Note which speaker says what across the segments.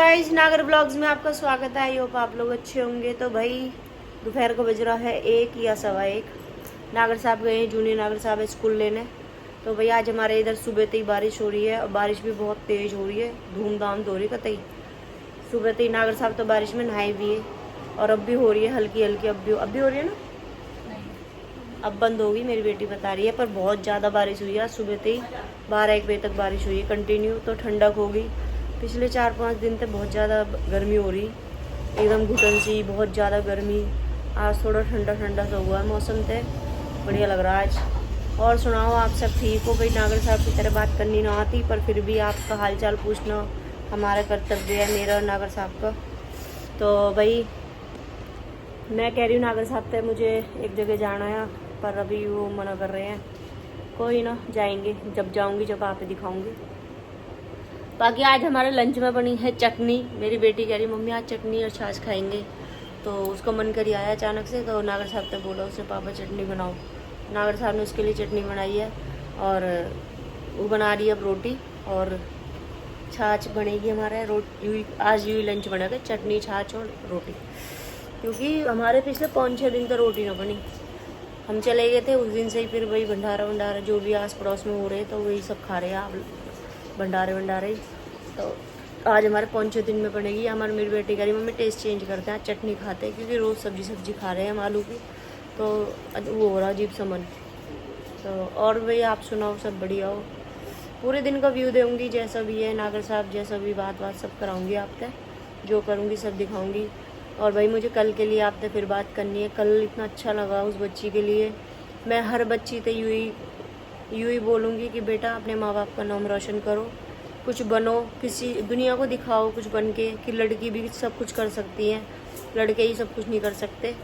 Speaker 1: Guys, नागर blogs में आपका स्वागत है। आई होप आप लोग अच्छे होंगे। तो भाई दोपहर को बज रहा है 1 या 1:15। नागर साहब गए हैं जूनियर नागर साहब स्कूल लेने। तो भाई आज हमारे इधर सुबह से ही बारिश हो रही है और बारिश भी बहुत तेज़ हो रही है, धूमधाम तो हो रही है कतई। सुबह से ही नागर साहब तो बारिश में नहाए भी है और अब भी हो रही है हल्की हल्की। अब भी हो रही है ना, अब बंद होगी मेरी बेटी बता रही है। पर बहुत ज़्यादा बारिश हुई है आज सुबह से ही 12-1 बजे तक बारिश हुई है कंटिन्यू। तो ठंडक होगी। पिछले 4-5 दिन तक बहुत ज़्यादा गर्मी हो रही, एकदम घुटन सी, बहुत ज़्यादा गर्मी। आज थोड़ा ठंडा ठंडा सा हुआ है मौसम, तो बढ़िया लग रहा है आज। और सुनाओ, आप सब ठीक हो? भाई नागर साहब की तरह बात करनी ना आती, पर फिर भी आपका हालचाल पूछना हमारा कर्तव्य है, मेरा और नागर साहब का। तो भाई मैं कह रही हूँ नागर साहब से मुझे एक जगह जाना है, पर अभी वो मना कर रहे हैं। कोई ना, जाएंगे, जब जाऊँगी जब आप दिखाऊँगी। बाकी आज हमारे लंच में बनी है चटनी। मेरी बेटी कह रही मम्मी आज चटनी और छाछ खाएंगे, तो उसका मन कर आया अचानक से। तो नागर साहब ने बोला उससे पापा चटनी बनाओ। नागर साहब ने उसके लिए चटनी बनाई है और वो बना रही है अब रोटी और छाछ बनेगी हमारा। आज यूँ लंच बनेगा, चटनी छाछ और रोटी, क्योंकि हमारे पिछले 5-6 दिन तो रोटी ना बनी। हम चले गए थे उस दिन से ही, फिर वही भंडारा जो भी आस पड़ोस में हो रहे तो वही सब खा रहे हैं आप भंडारे। तो आज हमारे 5-6 दिन में बनेगी। हमारी मेरी बेटी कह रही मम्मी टेस्ट चेंज करते हैं, चटनी खाते हैं, क्योंकि रोज़ सब्जी खा रहे हैं हम आलू की, तो वो हो रहा अजीब सा मन। तो और भाई आप सुनाओ, सब बढ़िया हो? पूरे दिन का व्यू दूँगी जैसा भी है, नागर साहब जैसा भी बात सब कराऊँगी आपसे, जो करूँगी सब दिखाऊँगी। और भाई मुझे कल के लिए आपसे फिर बात करनी है। कल इतना अच्छा लगा उस बच्ची के लिए। मैं हर बच्ची से यूँ ही बोलूँगी कि बेटा अपने माँ बाप का नाम रोशन करो, कुछ बनो, किसी दुनिया को दिखाओ कुछ बन के, कि लड़की भी सब कुछ कर सकती हैं, लड़के ही सब कुछ नहीं कर सकते।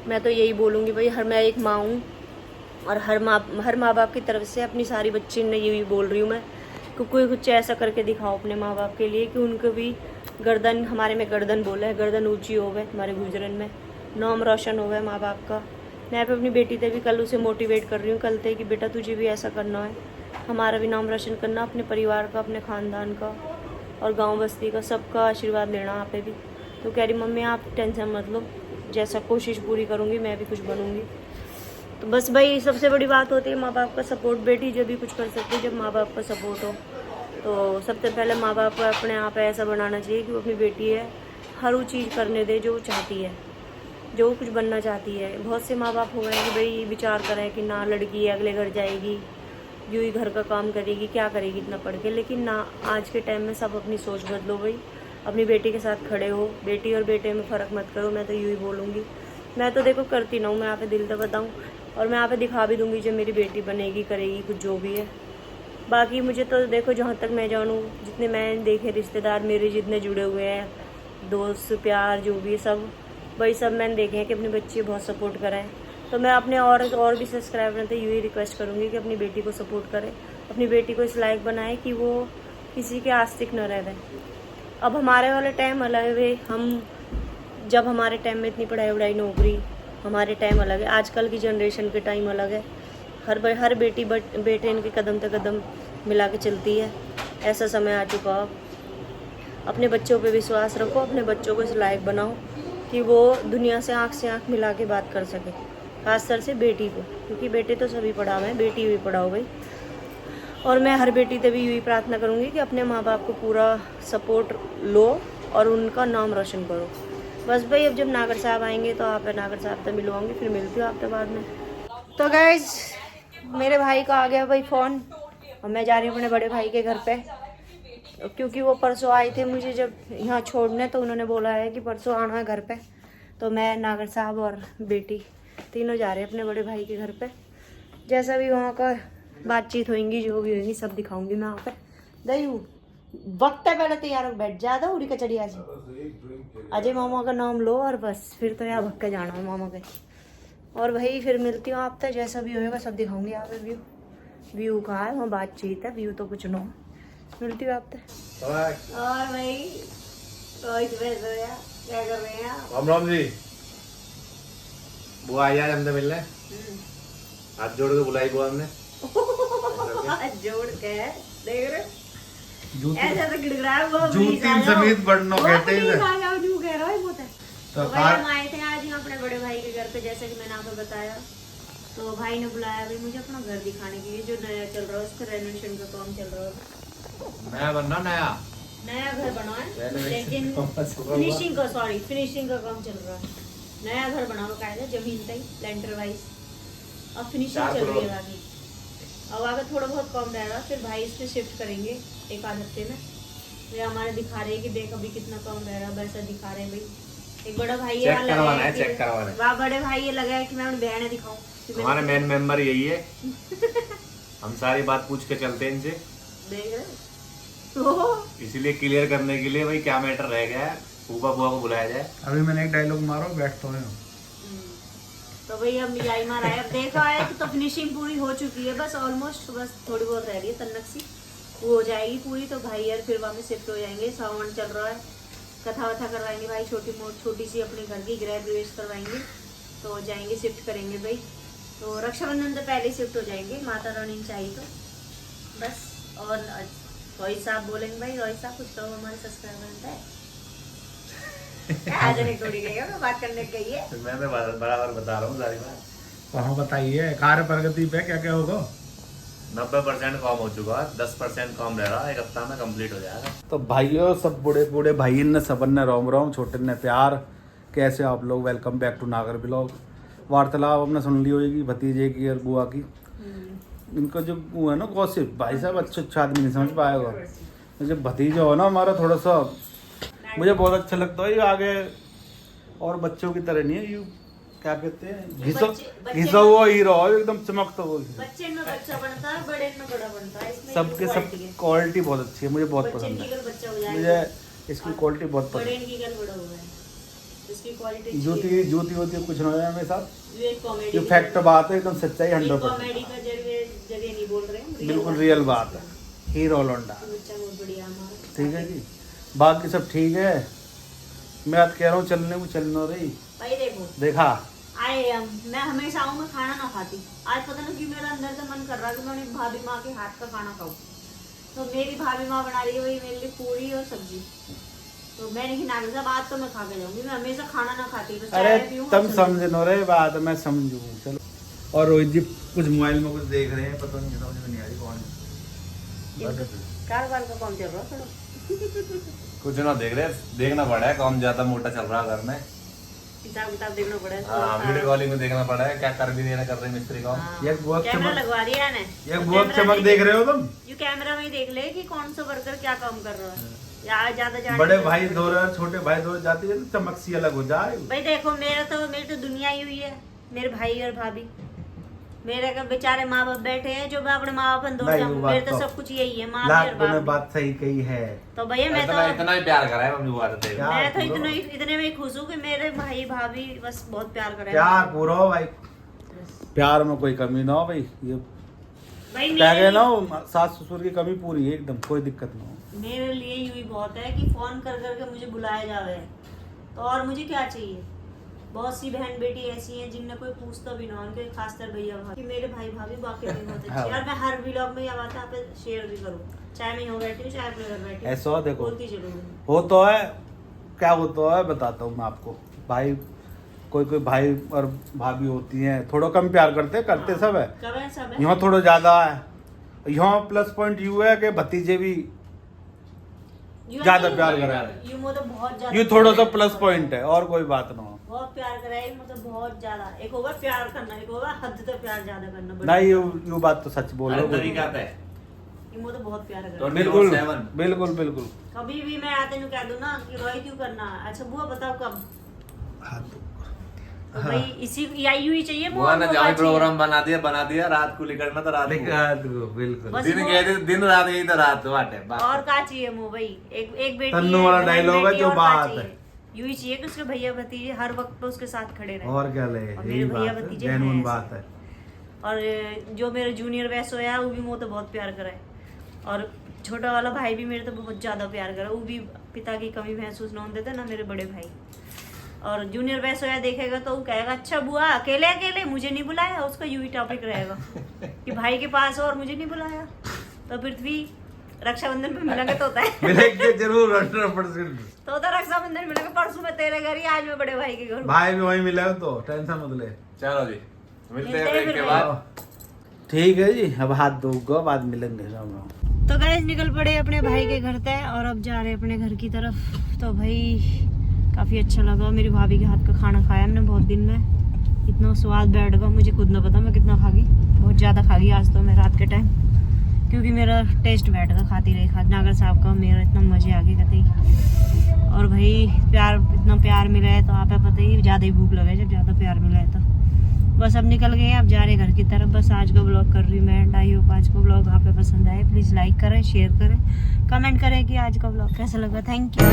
Speaker 1: मैं तो यही बोलूँगी भाई। मैं एक माँ हूँ और हर माँ बाप की तरफ से अपनी सारी बच्ची ने यही बोल रही हूँ मैं कि कोई कुछ ऐसा करके दिखाओ अपने माँ बाप के लिए कि उनको भी गर्दन, हमारे में गर्दन बोला है, गर्दन ऊँची हो गए हमारे गुजरन में, नाम रोशन हो गए माँ बाप का। मैं अपनी बेटी से भी कल उसे मोटिवेट कर रही हूँ कल से कि बेटा तुझे भी ऐसा करना है, हमारा भी नाम रोशन करना, अपने परिवार का, अपने ख़ानदान का और गांव बस्ती का, सबका आशीर्वाद लेना आप पे भी। तो कह रही मम्मी आप टेंशन मत लो, जैसा कोशिश पूरी करूँगी मैं भी कुछ बनूँगी। तो बस भाई सबसे बड़ी बात होती है माँ बाप का सपोर्ट। बेटी जब भी कुछ कर सकती है जब माँ बाप का सपोर्ट हो। तो सबसे पहले माँ बाप को अपने आप ऐसा बनाना चाहिए कि वो अपनी बेटी है हर वो चीज़ करने दे जो वो चाहती है, जो कुछ बनना चाहती है। बहुत से माँ बाप हो गए कि भाई विचार करें कि ना लड़की अगले घर जाएगी, यूँ ही घर का काम करेगी, क्या करेगी इतना पढ़ के। लेकिन ना, आज के टाइम में सब अपनी सोच बदलो भाई, अपनी बेटी के साथ खड़े हो, बेटी और बेटे में फ़र्क मत करो। मैं तो यूँ ही बोलूँगी। मैं तो देखो करती ना हूँ, मैं यहाँ पे दिल से बताऊँ, और मैं यहाँ पे दिखा भी दूँगी जब मेरी बेटी बनेगी, करेगी कुछ जो भी है। बाकी मुझे तो देखो जहाँ तक मैं जानूँ, जितने मैं देखे रिश्तेदार मेरे जितने जुड़े हुए हैं, दोस्त प्यार जो भी सब, वही सब मैंने देखे हैं कि अपनी बच्ची बहुत सपोर्ट कराएं। तो मैं अपने और भी सब्सक्राइबर थे यूँ ही रिक्वेस्ट करूँगी कि अपनी बेटी को सपोर्ट करें, अपनी बेटी को इस लायक बनाएं कि वो किसी के आस्तिक न रहे। अब हमारे वाले टाइम अलग है, हम जब हमारे टाइम में इतनी पढ़ाई नौकरी, हमारे टाइम अलग है, आजकल की जनरेशन के टाइम अलग है। हर बेटी बेटे इनके कदम से कदम मिला के चलती है। ऐसा समय आ चुका। अपने बच्चों पे विश्वास रखो, अपने बच्चों को इस लायक बनाओ कि वो दुनिया से आँख मिला के बात कर सके, खासतर से बेटी को, क्योंकि बेटे तो सभी पढ़ाओ हैं, बेटी भी पढ़ाओ भाई। और मैं हर बेटी से भी यही प्रार्थना करूँगी कि अपने माँ बाप को पूरा सपोर्ट लो और उनका नाम रोशन करो। बस भाई अब जब नागर साहब आएंगे तो आप नागर साहब से मिलवाऊँगी, फिर मिलती हूँ आपसे बाद में। तो गाइज मेरे भाई का आ गया भाई फ़ोन और मैं जा रही हूँ अपने बड़े भाई के घर पे, क्योंकि वो परसों आए थे मुझे जब यहाँ छोड़ने, तो उन्होंने बोला है कि परसों आना है घर पे। तो मैं, नागर साहब और बेटी तीनों जा रहे हैं अपने बड़े भाई के घर पे। जैसा भी वहाँ का बातचीत होगी, जो भी होगी सब दिखाऊंगी मैं वहाँ पे। दही वक्त है, पहले तैयार हो बैठ जाता उड़ी कचड़िया से, अजय मामा का नाम लो और बस फिर तो यहाँ भग के जाना है मामा के। और भाई फिर मिलती हूँ आपसे, जैसा भी होएगा सब दिखाऊंगी यहाँ पे। व्यू कहाँ है, वहाँ बातचीत है, व्यू तो कुछ ना हो। मिलती हूँ आपसे। और भाई क्या कर रहे हैं आप?
Speaker 2: राम राम जी। बुआ आई आज हमसे मिलने, हाथ जोड़ के बुलाई बुआ हमने।
Speaker 1: हाथ जोड़ के देख रहे ऐसा तो गिड़गिड़ाया वो
Speaker 2: जूती समेत बढ़नो कहते हैं।
Speaker 1: तो भाई हम आए थे आज यहाँ अपने बड़े भाई के घर पे, जैसे कि मैंने आपको बताया। तो भाई ने बुलाया भाई मुझे अपना घर दिखाने के लिए, जो नया चल रहा है उसका रेनोवेशन का काम चल रहा है।
Speaker 3: नया बनना
Speaker 1: नया घर बना है, लेकिन फिनिशिंग का काम चल रहा है। नया घर बना हुआ है, जमीन तक लेंटर वाइज, अब फिनिशिंग चल रही है बाकी। अब आगे थोड़ा बहुत काम रहेगा, फिर भाई इस पे शिफ्ट करेंगे एक आध हफ्ते में। वे हमारे दिखा रहे हैं कि देख अभी कितना काम रह रहा है, वैसा दिखा रहे हैं भाई। एक बड़ा भाई
Speaker 3: चेक करवाना है।
Speaker 1: वाह बड़े भाई ये लगा है कि मैं उन्हें बहने दिखाऊं।
Speaker 3: हमारे मेन मेंबर यही है। हम सारी बात पूछ के चलते हैं इनसे,
Speaker 1: देख रहे
Speaker 3: इसीलिए क्लियर करने के लिए भाई क्या मैटर रह गया है, फूफा बुआ को बुलाया जाए।
Speaker 2: अभी मैंने एक डायलॉग मारो, बैठता हूँ।
Speaker 1: तो भाई हम यही मारा है। अब देखा है तो फिनिशिंग पूरी हो चुकी है, बस ऑलमोस्ट, बस थोड़ी बहुत रह रही है तन्नक सी, वो हो जाएगी पूरी। तो भाई यार फिर वहाँ में शिफ्ट हो जाएंगे। सावन चल रहा है, कथा वथा करवाएंगे भाई, छोटी सी अपने घर की गृह प्रवेश करवाएंगे। तो जाएंगे, शिफ्ट करेंगे भाई। तो रक्षाबंधन से पहले शिफ्ट हो जाएंगे, माता रानी चाहिए तो बस। और रोहित साहब बोलेंगे भाई, रोहित साहब कुछ कहो, हमारे सब्सक्राइबर बनता है। बात करने गई है,
Speaker 3: मैं बराबर बता रहा हूँ सारी बात।
Speaker 2: तो हाँ बताइए, कार्य प्रगति पे क्या क्या होगा?
Speaker 3: 90% काम हो चुका है, 10% काम रह रहा है, एक हफ्ता में कंप्लीट हो जाएगा।
Speaker 2: तो भाइयों, सब बूढ़े बूढ़े भाई ने सबन ने रोम रोम, छोटे ने प्यार। कैसे आप लोग? वेलकम बैक टू नागर ब्लॉग। वार्तालाप हमने सुन ली होगी भतीजे की और बुआ की। इनका जो वो है ना गॉसिप, भाई साहब अच्छा आदमी नहीं समझ पाएगा। जब भतीजा हो ना हमारा, थोड़ा सा मुझे बहुत अच्छा लगता है। ये आगे और बच्चों की तरह नहीं है, यू क्या कहते हैं, घिसा हुआ हीरो एकदम चमकता हुआ।
Speaker 1: बच्चे में बच्चा बनता है, बड़े में बड़ा बनता है। इसमें
Speaker 2: सबके सब क्वालिटी बहुत अच्छी है, मुझे बहुत पसंद है। मुझे इसकी क्वालिटी बहुत पसंद है। जूती होती कुछ ना है मेरे साथ। ये फैक्ट बात है, एकदम सच्चाई 100%।
Speaker 1: नहीं बोल रहे हैं,
Speaker 2: बिल्कुल रियल बात है। हीरो लोंडा, ठीक है जी। बाकी सब ठीक है। मैं आज कह रहा हूँ चलने को, चलना रही
Speaker 1: भाई।
Speaker 2: देखा
Speaker 1: आए हम, मैं हमेशा आऊँ, मैं खाना ना खाती। आज पता नहीं क्यों मेरा अंदर से मन कर रहा है कि मैं भाभी माँ के हाथ का खाना खाऊं। तो मेरी भाभी माँ बना रही है वही मेरे लिए पूरी और सब्जी। तो मैं नहीं नागर साहब आज तो मैं खा के जाऊंगी। मैं हमेशा खाना ना खाती।
Speaker 2: अरे तुम समझ नो रे बात, मैं समझू। चलो। और रोहित जी कुछ मोबाइल में कुछ देख रहे हैं, पता नहीं, समझ में नहीं आ रही कौन।
Speaker 1: कारोबार का काम चल रहा है थोड़ा।
Speaker 3: कुछ ना देख रहे, देखना पड़ा है, काम ज्यादा मोटा चल रहा है घर में,
Speaker 1: हिसाब किताब देखना पड़ा है।
Speaker 3: हाँ, वीडियो कॉलिंग में देखना पड़ा है, क्या कर भी देना कर रहे मिस्त्री काम।
Speaker 2: एक बहुत
Speaker 1: कैमरा लगवा दिया है
Speaker 2: एक बहुत चमक देख रहे हो तुम।
Speaker 1: यू कैमरा में ही देख ले कि कौन सा वर्कर क्या काम कर रहा है। यार ज्यादा
Speaker 2: बड़े भाई दौर, छोटे भाई दौर जाती है तो चमक सी अलग हो जाए
Speaker 1: भाई। देखो मेरी तो दुनिया ही हुई है, मेरे भाई और भाभी। मेरे का बेचारे माँ बाप बैठे हैं, जो मैं अपने माँ बाप मेरे तो सब कुछ यही है, माँ और बाप।
Speaker 2: बात सही कही है।
Speaker 1: तो भैया मैं तो
Speaker 3: इतना ही प्यार करा है मम्मी बुआ से।
Speaker 1: मैं तो इतने में खुश हूँ कि मेरे भाई भाभी बस बहुत प्यार कर रहे हैं।
Speaker 2: प्यार पूरा हो भाई, प्यार में कोई कमी ना हो भाई। ये
Speaker 1: भाई
Speaker 2: क्या कहना हो, सास ससुर की कमी पूरी है एकदम, कोई दिक्कत ना हो।
Speaker 1: मेरे लिए यूं ही बहुत है कि फोन कर करके मुझे बुलाया जावे, तो और मुझे क्या चाहिए। बहुत सी बहन बेटी ऐसी हैं जिनने कोई पूछता भी ना, उनके खासकर भैया भाभी, मेरे भाई भाभी वाकई में बहुत अच्छे हैं। और मैं हर व्लॉग में ये बात आप शेयर भी करूँ, चाहे मैं यहाँ बैठी हूँ चाहे अपने घर बैठी हूँ।
Speaker 2: ऐसा देखो
Speaker 1: बोलती जरूर
Speaker 2: हो तो है, क्या होता है बताता हूँ मैं आपको। भाई कोई भाई और भाभी होती हैं, थोड़ा कम प्यार करते सब है। यहाँ थोड़ा ज्यादा है। यहाँ प्लस पॉइंट यू है कि भतीजे भी ज्यादा प्यार कराए। ये थोड़ा सा प्लस पॉइंट है, और कोई बात ना हो।
Speaker 1: बहुत प्यार कराए, मतलब बहुत ज्यादा। एक होगा प्यार करना, एक होगा हद तक प्यार ज्यादा करना।
Speaker 2: नहीं यू बात तो सच बोल रहे हो।
Speaker 1: तो बहुत प्यार कराए।
Speaker 2: बिल्कुल बिल्कुल बिल्कुल।
Speaker 1: कभी भी मैं आते नहीं कह दूं ना कि रोहित क्यों करना। अच्छा बुआ बताओ कब। तो भाई इसी यू ही चाहिए।
Speaker 3: बुआ ने जहाँ प्रोग्राम बना दिया, रात को निकलना तो रात को, बिल्कुल। दिन रात यही तो रात बाटे।
Speaker 1: और क्या चाहिए मुँह भाई, एक बेटी
Speaker 2: तन्नू वाला डायलॉग है जो बात है,
Speaker 1: यू ही चाहिए कि उसके भैया भतीजे हर वक्त पे उसके साथ खड़े रहे।
Speaker 2: और क्या ले,
Speaker 1: मेरे भैया भतीजे
Speaker 2: जेन्युइन बात है।
Speaker 1: और जो मेरे जूनियर वैसो है वो भी मुझे तो बहुत प्यार कराए। और छोटा वाला भाई भी मेरे तो बहुत ज्यादा प्यार करे, वो भी पिता की कमी महसूस ना होने देते ना मेरे बड़े भाई। और जूनियर वैसोया देखेगा तो वो कहेगा अच्छा बुआ अकेले अकेले मुझे नहीं बुलाया। उसका यू ही टॉपिक रहेगा कि भाई के पास और मुझे नहीं बुलाया। तो पृथ्वी रक्षाबंधन पे मिलेंगे तो होता है
Speaker 2: मिलेंगे जरूर 100%।
Speaker 1: तो रक्षाबंधन मिलेंगे। परसों मैं तेरे घर ही, आज मैं बड़े भाई के घर।
Speaker 2: भाई भी वहीं मिला तो टेंशन मत ले।
Speaker 3: चलो जी मिलते हैं
Speaker 1: मिलते हैं
Speaker 3: ब्रेक
Speaker 1: फिर
Speaker 3: के
Speaker 1: भाई।
Speaker 3: बाद।
Speaker 2: ठीक है जी, अब हाथ धोगा बाद मिलेंगे राम राम।
Speaker 1: तो गाइस निकल पड़े अपने भाई के घर से और अब जा रहे अपने घर की तरफ। तो भाई काफ़ी अच्छा लगा, मेरी भाभी के हाथ का खाना खाया हमने बहुत दिन में। इतना स्वाद बैठ गया, मुझे खुद ना पता मैं कितना खा गई, बहुत ज़्यादा खा गई आज तो मैं रात के टाइम, क्योंकि मेरा टेस्ट बैठ गया खाती रही नागर साहब का। मेरा इतना मज़े आ गए कतई। और भाई प्यार, इतना प्यार मिला है तो आप पता ही ज़्यादा ही भूख लगे जब ज़्यादा प्यार मिला है तो। बस अब निकल गए, अब जा रहे घर की तरफ। बस आज का ब्लॉग कर रही मैं एंड। आई होप आज का ब्लॉग आप पे पसंद आए। प्लीज़ लाइक करें, शेयर करें, कमेंट करें कि आज का ब्लॉग कैसा लगा। Thank you.